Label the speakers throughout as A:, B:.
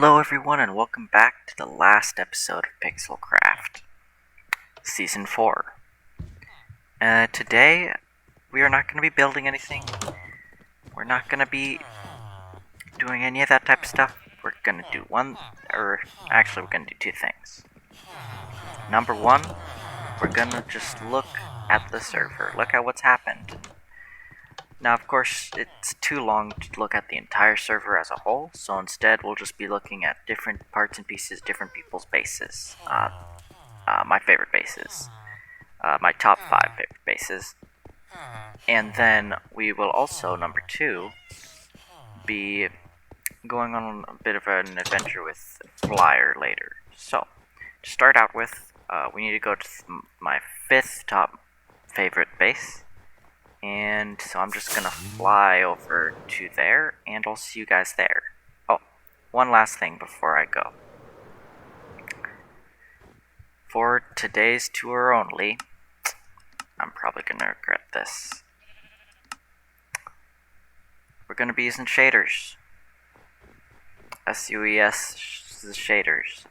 A: Hello everyone and welcome back to the last episode of PixelCraft Season IV. Today, we are not going to be building anything. We're not going to be doing any of that type of stuff. We're going to do we're going to do two things. Number one, we're going to just look at the server, look at what's happened. Now, of course, it's too long to look at the entire server as a whole, so instead we'll just be looking at different parts and pieces, different people's bases. My favorite bases. My top 5 favorite bases. And then we will also, number 2, be going on a bit of an adventure with Flyer later. So, to start out with, we need to go to my 5th top favorite base. And so I'm just gonna fly over to there, and I'll see you guys there. Oh, one last thing before I go. For today's tour only, I'm probably gonna regret this. We're gonna be using shaders. SUES shaders.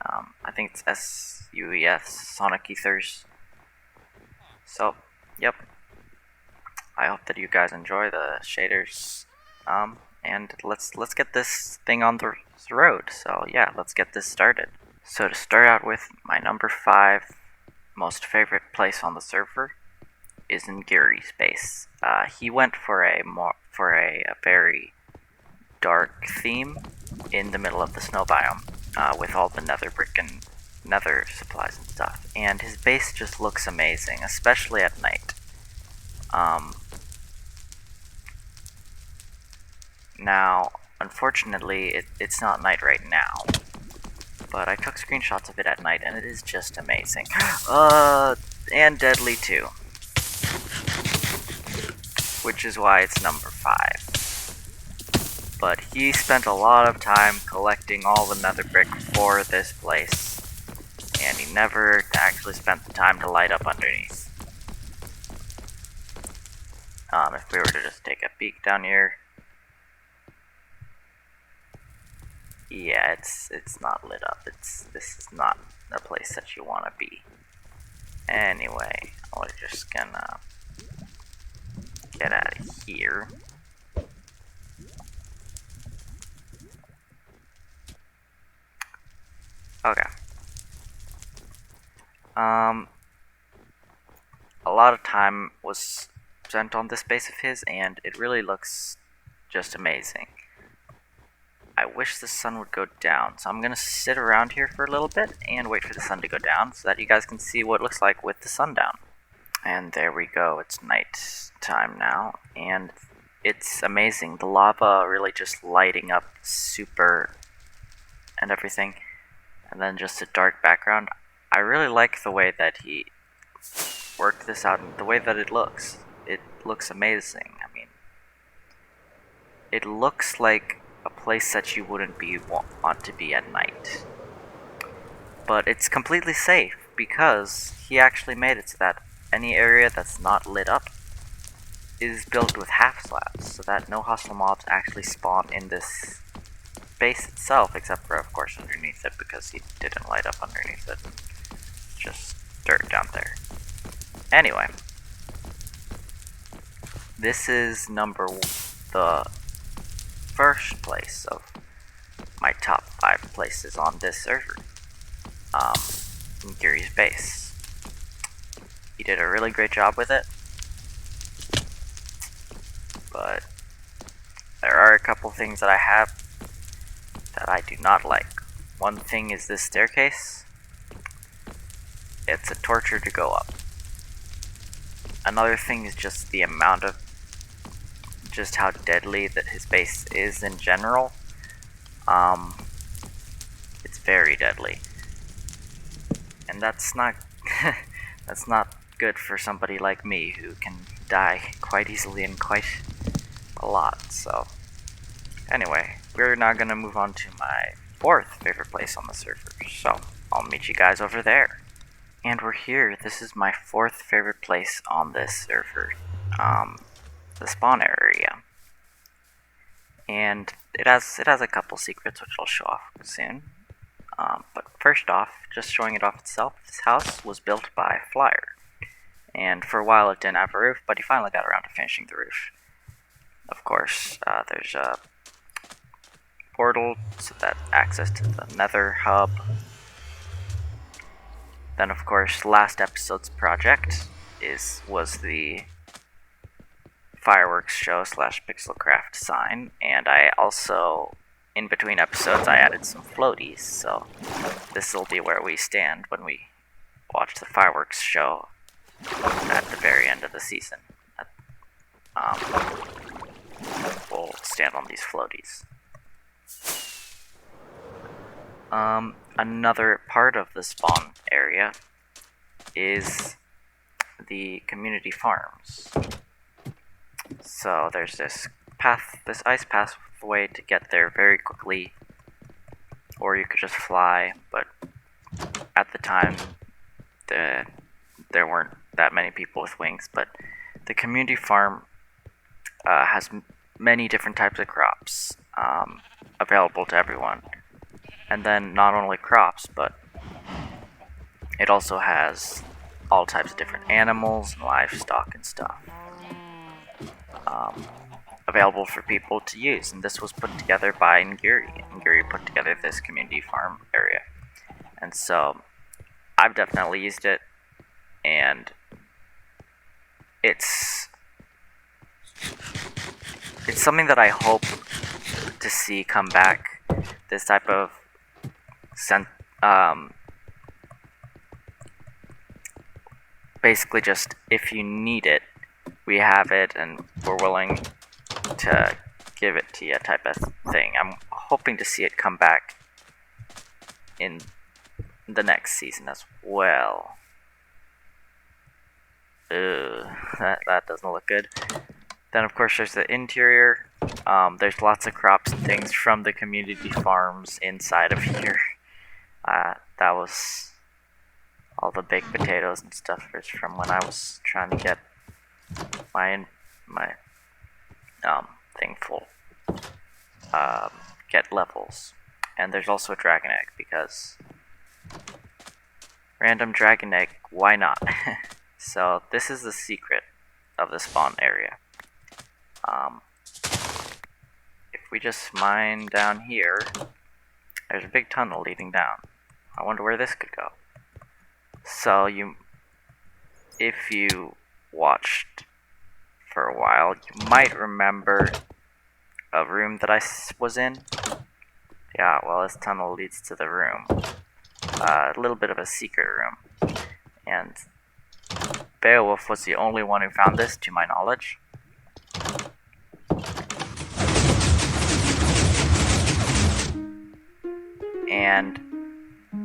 A: I think it's SUES, Sonic Ethers. So, yep. I hope that you guys enjoy the shaders, and let's get this thing on the road. So yeah, let's get this started. So to start out with, my number 5 most favorite place on the server is in Gary's base. He went for a very dark theme in the middle of the snow biome, with all the nether brick and nether supplies and stuff. And his base just looks amazing, especially at night. Now, unfortunately, it's not night right now, but I took screenshots of it at night, and it is just amazing. And deadly too. Which is why it's number 5. But he spent a lot of time collecting all the nether brick for this place, and he never actually spent the time to light up underneath. If we were to just take a peek down here, yeah, it's not lit up. This is not a place that you want to be. Anyway, we're just gonna get out of here. Okay. A lot of time was spent on this base of his, and it really looks just amazing. I wish the sun would go down, so I'm gonna sit around here for a little bit and wait for the sun to go down so that you guys can see what it looks like with the sun down. And there we go, it's night time now, and it's amazing. The lava really just lighting up super and everything, and then just a dark background. I really like the way that he worked this out and the way that it looks. It looks amazing. I mean, it looks like a place that you wouldn't want to be at night. But it's completely safe because he actually made it so that any area that's not lit up is built with half slabs, so that no hostile mobs actually spawn in this base itself, except for, of course, underneath it, because he didn't light up underneath it. Just dirt down there. Anyway, this is the first place of my top 5 places on this server, in Gary's base. He did a really great job with it, but there are a couple things that I have that I do not like. One thing is this staircase. It's a torture to go up. Another thing is just the amount of just how deadly that his base is in general. It's very deadly, and that's not that's not good for somebody like me who can die quite easily and quite a lot. So anyway, we're now gonna move on to my 4th favorite place on the server, so I'll meet you guys over there. And we're here. This is my 4th favorite place on this server, the spawn area. and it has a couple secrets which I'll show off soon. But first off, just showing it off itself, this house was built by Flyer, and for a while it didn't have a roof, but he finally got around to finishing the roof. Of course, there's a portal, so that access to the Nether hub. Then, of course, last episode's project was the fireworks show / PixelCraft sign, and I also, in between episodes, I added some floaties, so this will be where we stand when we watch the fireworks show at the very end of the season. We'll stand on these floaties. Another part of the spawn area is the community farms. So there's this ice pathway to get there very quickly, or you could just fly, but at the time there weren't that many people with wings. But the community farm has many different types of crops available to everyone. And then not only crops, but it also has all types of different animals and livestock and stuff available for people to use. And this was put together by Nguri. Nguri put together this community farm area. And so I've definitely used it, and it's something that I hope to see come back. This type of basically just, if you need it, we have it and we're willing to give it to you type of thing. I'm hoping to see it come back in the next season as well. That doesn't look good. Then of course there's the interior. There's lots of crops and things from the community farms inside of here. That was all the baked potatoes and stuff is from when I was trying to get my thing full. Get levels. And there's also a dragon egg, because random dragon egg, why not? So this is the secret of the spawn area. If we just mine down here, there's a big tunnel leading down. I wonder where this could go. So if you watched for a while, you might remember a room that I was in. Yeah, well, this tunnel leads to the room. A little bit of a secret room. And Beowulf was the only one who found this, to my knowledge. And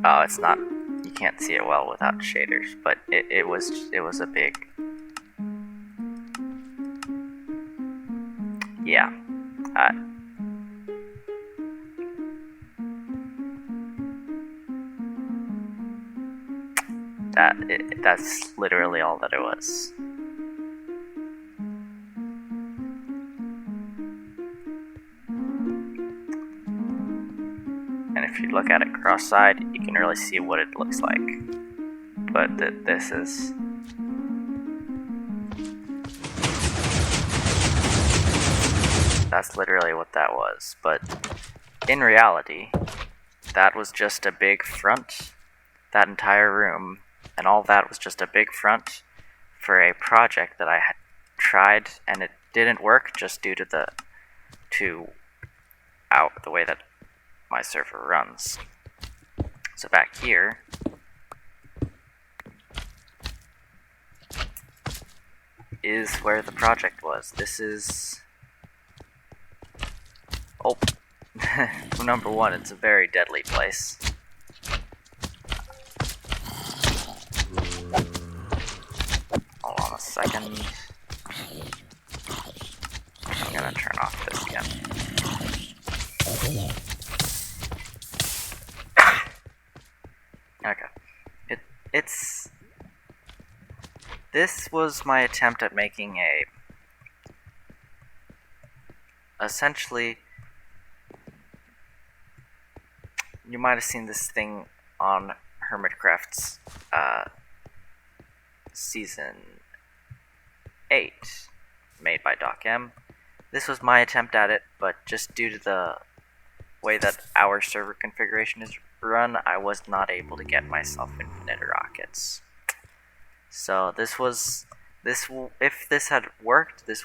A: it's not, you can't see it well without shaders, but it was a big, yeah. That's literally all that it was. And if you look at it cross-eyed, you can really see what it looks like. But this is... that's literally what that was. But in reality, that was just a big front. That entire room and all that was just a big front for a project that I had tried, and it didn't work just due to the way that my server runs. So back here, is where the project was. This is... oh, number one, it's a very deadly place. Hold on a second. I'm gonna turn off this again. Okay. This was my attempt at making essentially you might have seen this thing on Hermitcraft's Season 8, made by Doc M. This was my attempt at it, but just due to the way that our server configuration is run, I was not able to get myself infinite rockets. So if this had worked, this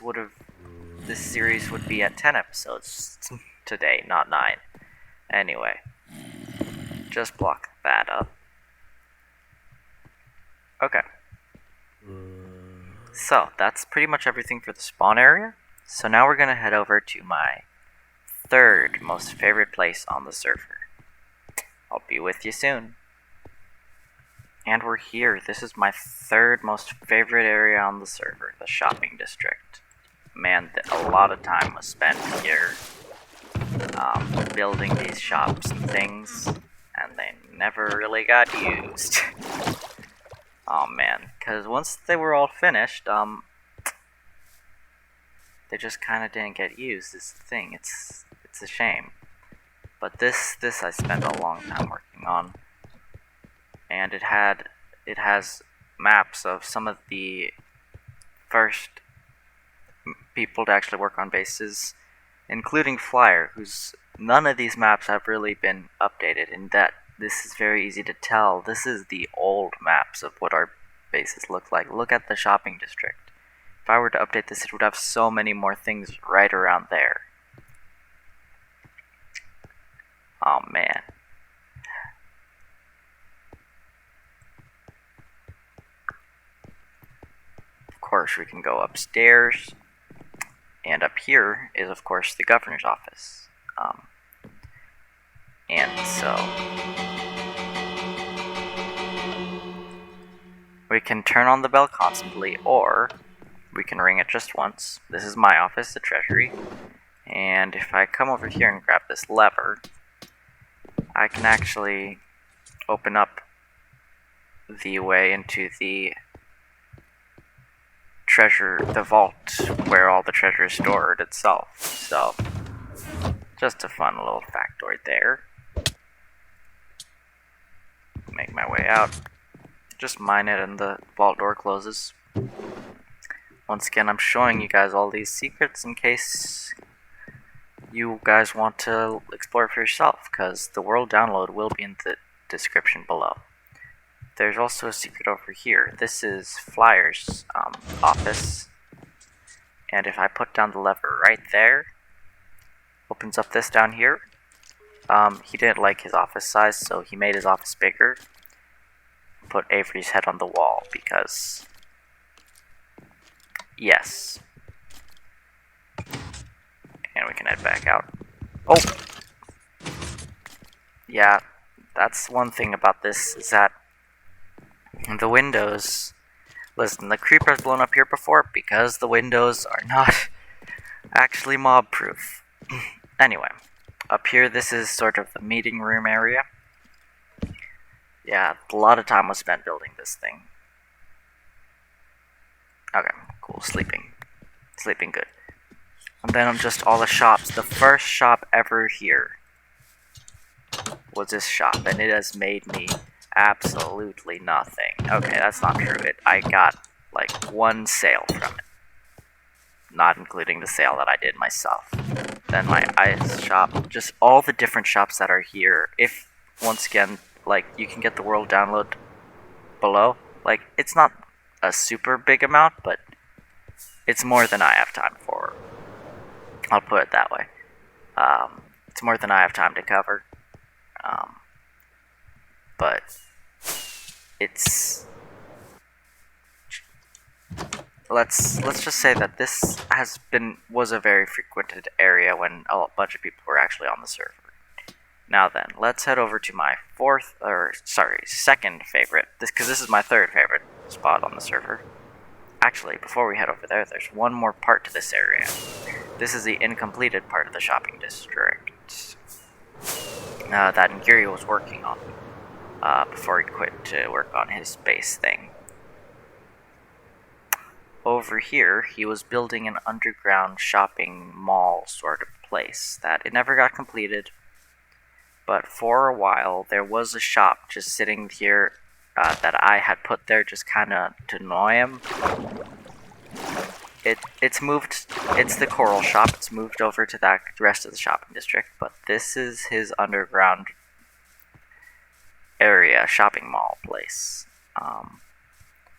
A: series would be at 10 episodes today, not 9. Anyway, just block that up. Okay. So, that's pretty much everything for the spawn area. So now we're going to head over to my third most favorite place on the server. I'll be with you soon. And we're here. This is my third most favorite area on the server, the shopping district. Man, a lot of time was spent here building these shops and things, and they never really got used. Oh man, because once they were all finished, they just kind of didn't get used. Is the thing. It's a shame. But this I spent a long time working on, and it has maps of some of the first people to actually work on bases, including Flyer, whose none of these maps have really been updated, and that this is very easy to tell. This is the old maps of what our bases look like. Look at the shopping district. If I were to update this, it would have so many more things right around there. Oh man. Of course, we can go upstairs, and up here is, of course, the governor's office. And so we can turn on the bell constantly, or we can ring it just once. This is my office, the treasury, and if I come over here and grab this lever, I can actually open up the way into the vault where all the treasure is stored itself. So, just a fun little factoid there. Make my way out. Just mine it and the vault door closes. Once again, I'm showing you guys all these secrets in case you guys want to explore for yourself, because the world download will be in the description below. There's also a secret over here. This is Flyer's office, and if I put down the lever right there, opens up this down here. He didn't like his office size, so he made his office bigger. Put Avery's head on the wall because, yes. And we can head back out. Oh! Yeah, that's one thing about this, is that the windows... Listen, the creeper has blown up here before because the windows are not actually mob-proof. Anyway, up here this is sort of the meeting room area. Yeah, a lot of time was spent building this thing. Okay, cool, sleeping. Sleeping good. And then just all the shops. The first shop ever here was this shop, and it has made me absolutely nothing. Okay, that's not true. I got like one sale from it, not including the sale that I did myself. Then my ice shop, just all the different shops that are here. If, once again, like, you can get the world download below. Like, it's not a super big amount, but it's more than I have time for. I'll put it that way. It's more than I have time to cover. But it's... Let's just say that this was a very frequented area when a bunch of people were actually on the server. Now then, let's head over to my second favorite, because this is my third favorite spot on the server. Actually, before we head over there, there's one more part to this area. This is the incompleted part of the shopping district that Ngiri was working on before he quit to work on his base thing. Over here, he was building an underground shopping mall sort of place that it never got completed. but for a while there was a shop just sitting here that I had put there just kind of to annoy him. It's moved. It's the coral shop. It's moved over to the rest of the shopping district, but this is his underground area, shopping mall place.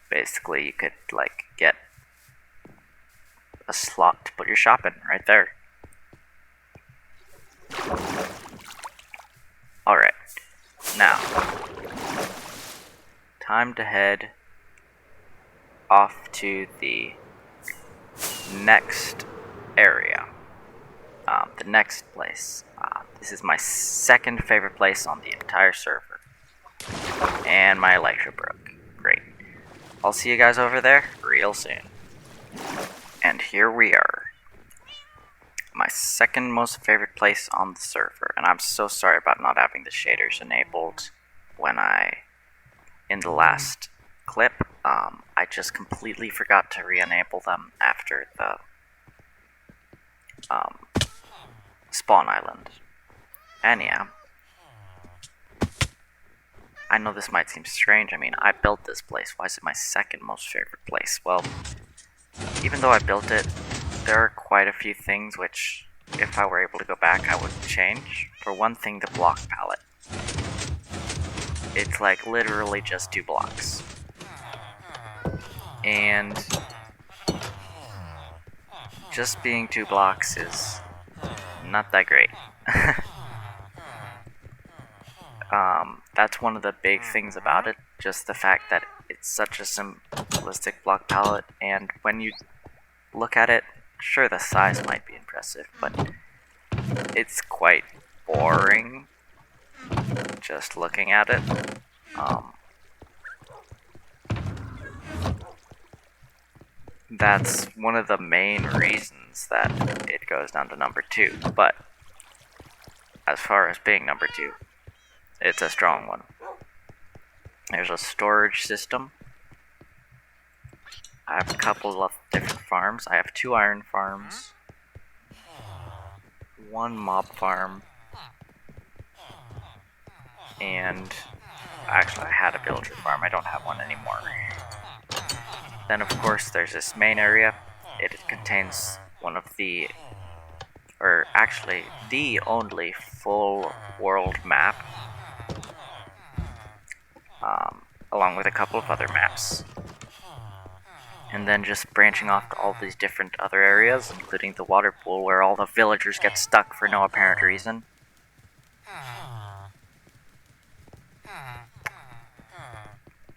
A: Basically, you could like get a slot to put your shop in right there. Alright, now, time to head off to the next area, the next place. This is my second favorite place on the entire server, and my Electro broke. Great. I'll see you guys over there real soon. And here we are. My second most favorite place on the server, and I'm so sorry about not having the shaders enabled when in the last clip. I just completely forgot to re-enable them after the spawn island. And yeah, I know this might seem strange. I mean, I built this place. Why is it my second most favorite place? Well, even though I built it, there are quite a few things which, if I were able to go back, I would change. For one thing, the block palette. It's like literally just 2 blocks. And just being 2 blocks is not that great. That's one of the big things about it, just the fact that it's such a simplistic block palette, and when you look at it, sure, the size might be impressive, but it's quite boring just looking at it. That's one of the main reasons that it goes down to number 2, but as far as being number 2, it's a strong one. There's a storage system. I have a couple of different farms. I have 2 iron farms, 1 mob farm, and actually I had a villager farm. I don't have one anymore. Then of course there's this main area. It contains one of the, or actually the only full world map, along with a couple of other maps. And then just branching off to all these different other areas, including the water pool where all the villagers get stuck for no apparent reason.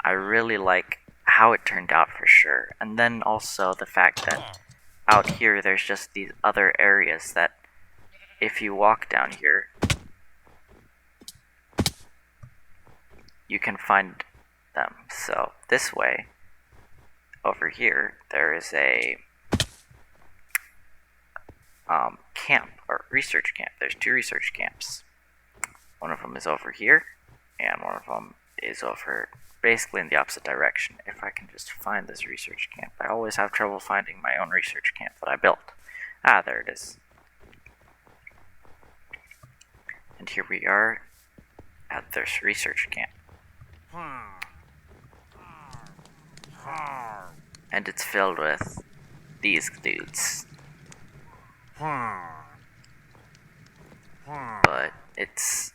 A: I really like how it turned out for sure. And then also the fact that out here there's just these other areas that if you walk down here, you can find them. So this way, over here, there is a camp, or research camp. There's 2 research camps. One of them is over here, and one of them is over basically in the opposite direction. If I can just find this research camp. I always have trouble finding my own research camp that I built. Ah, there it is. And here we are at this research camp. And it's filled with these dudes. But it's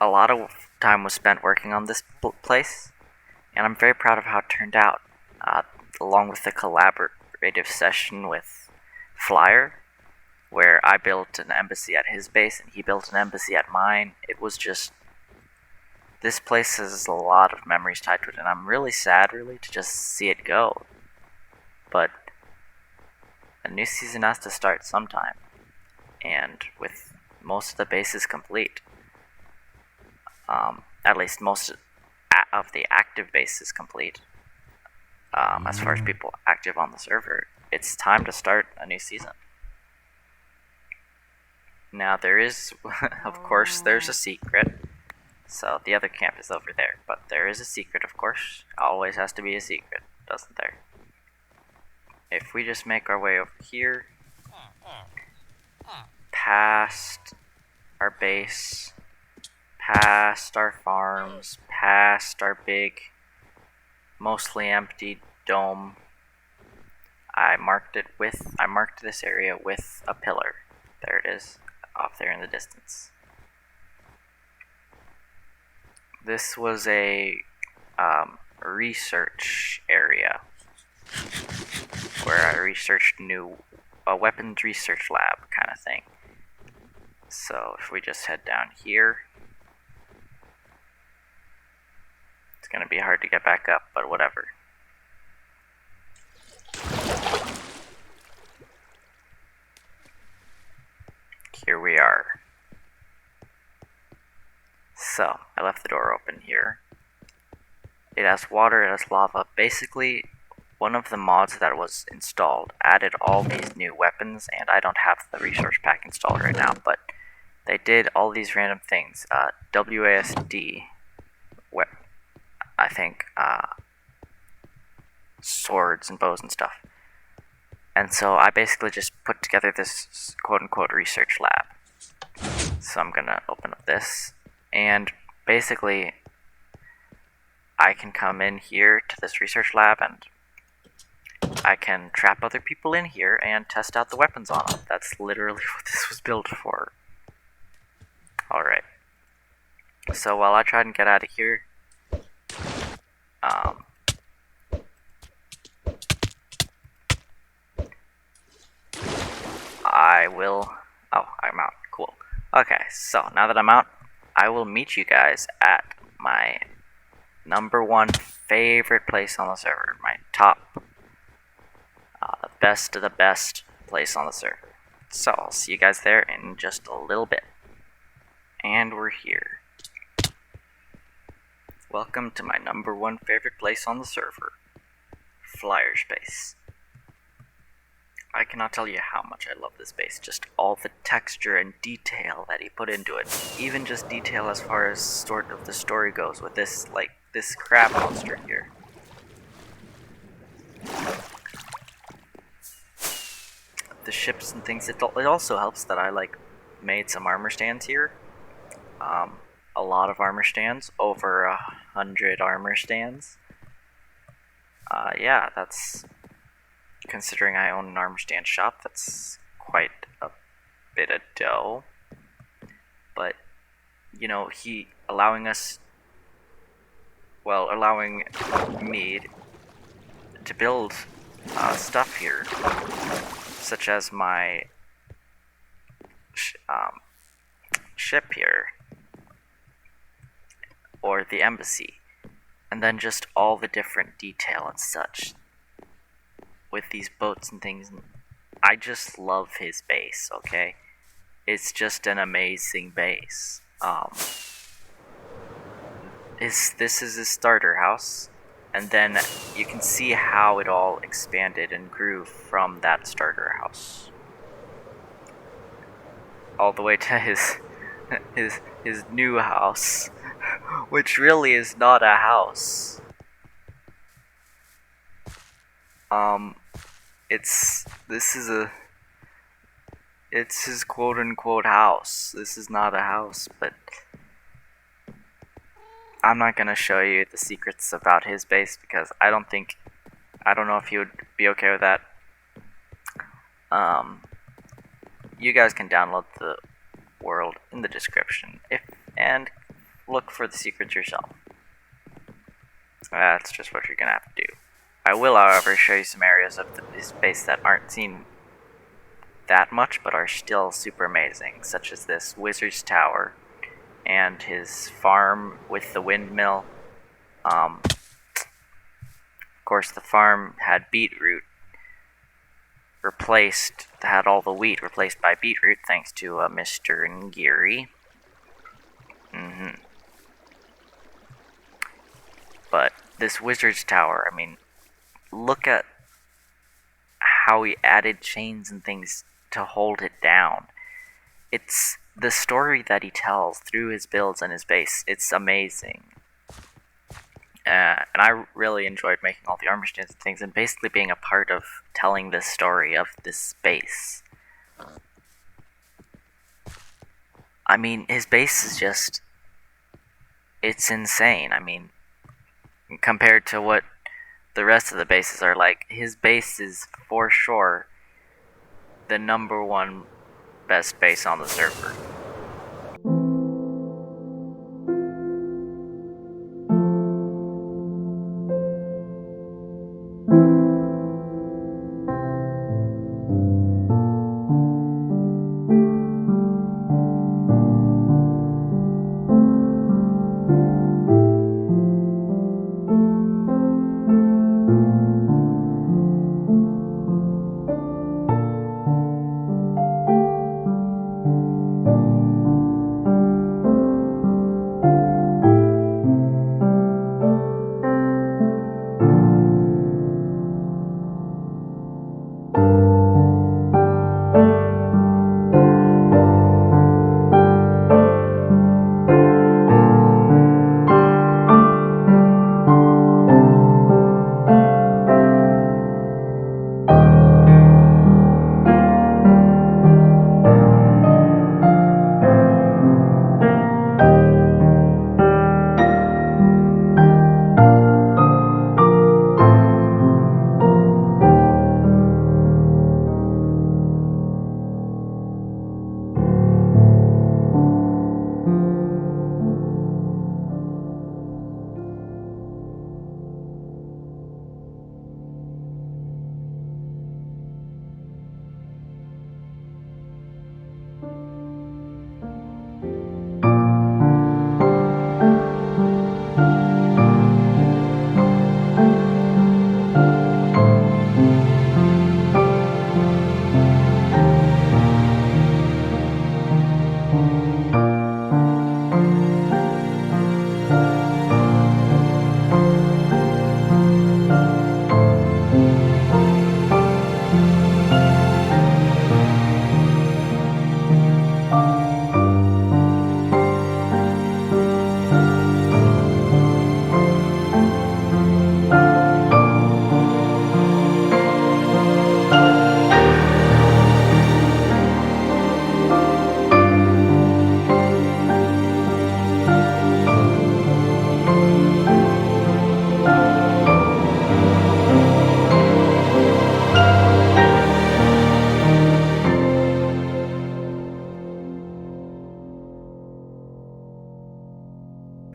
A: a lot of time was spent working on this place, and I'm very proud of how it turned out. Along with the collaborative session with Flyer, where I built an embassy at his base and he built an embassy at mine. It was just, this place has a lot of memories tied to it, and I'm really sad, really, to just see it go. But a new season has to start sometime, and with most of the bases complete, at least most of the active bases complete, as far as people active on the server, it's time to start a new season. Now there is, of course, there's a secret. So the other camp is over there, but there is a secret, of course. Always has to be a secret, doesn't there? If we just make our way over here, past our base, past our farms, past our big, mostly empty dome. I marked this area with a pillar. There it is, off there in the distance. This was a research area where I researched a weapons research lab kind of thing. So if we just head down here, it's going to be hard to get back up, but whatever. Here we are. So, I left the door open here. It has water, it has lava. Basically, one of the mods that was installed added all these new weapons, and I don't have the resource pack installed right now, but they did all these random things. WASD, I think, swords and bows and stuff. And so I basically just put together this quote-unquote research lab. So I'm gonna open up this, and basically I can come in here to this research lab and I can trap other people in here and test out the weapons on them. That's literally what this was built for. Alright. So while I try and get out of here, I'm out. Cool. Okay, so now that I'm out, I will meet you guys at my #1 favorite place on the server. My top, best of the best place on the server. So I'll see you guys there in just a little bit. And we're here. Welcome to my #1 favorite place on the server, Flyer Space. I cannot tell you how much I love this base, just all the texture and detail that he put into it. Even just detail as far as sort of the story goes with this, like, this crab monster here. The ships and things, it also helps that I, like, made some armor stands here. A lot of armor stands, over 100 armor stands. Yeah, that's... Considering I own an armor stand shop, that's quite a bit of dough. But, you know, allowing me to build stuff here, such as my ship here, or the embassy, and then just all the different detail and such with these boats and things. I just love his base, okay? It's just an amazing base. This is his starter house, and then you can see how it all expanded and grew from that starter house all the way to his new house, which really is not a house. It's his quote-unquote house. This is not a house, but I'm not gonna show you the secrets about his base because I don't know if he would be okay with that. You guys can download the world in the description and look for the secrets yourself. That's just what you're gonna have to do. I will, however, show you some areas of this base that aren't seen that much, but are still super amazing, such as this wizard's tower and his farm with the windmill. Of course, the farm had beetroot had all the wheat replaced by beetroot, thanks to Mr. Ngiri. But this wizard's tower, I mean, look at how he added chains and things to hold it down. It's the story that he tells through his builds and his base. It's amazing. And I really enjoyed making all the armor stands and things, and basically being a part of telling the story of this base. I mean, his base is just it's insane. I mean, compared to what the rest of the bases are like, his base is for sure the #1 best base on the server.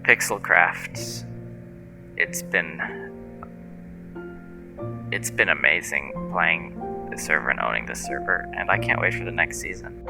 A: PixelCraft. It's been amazing playing this server and owning this server, and I can't wait for the next season.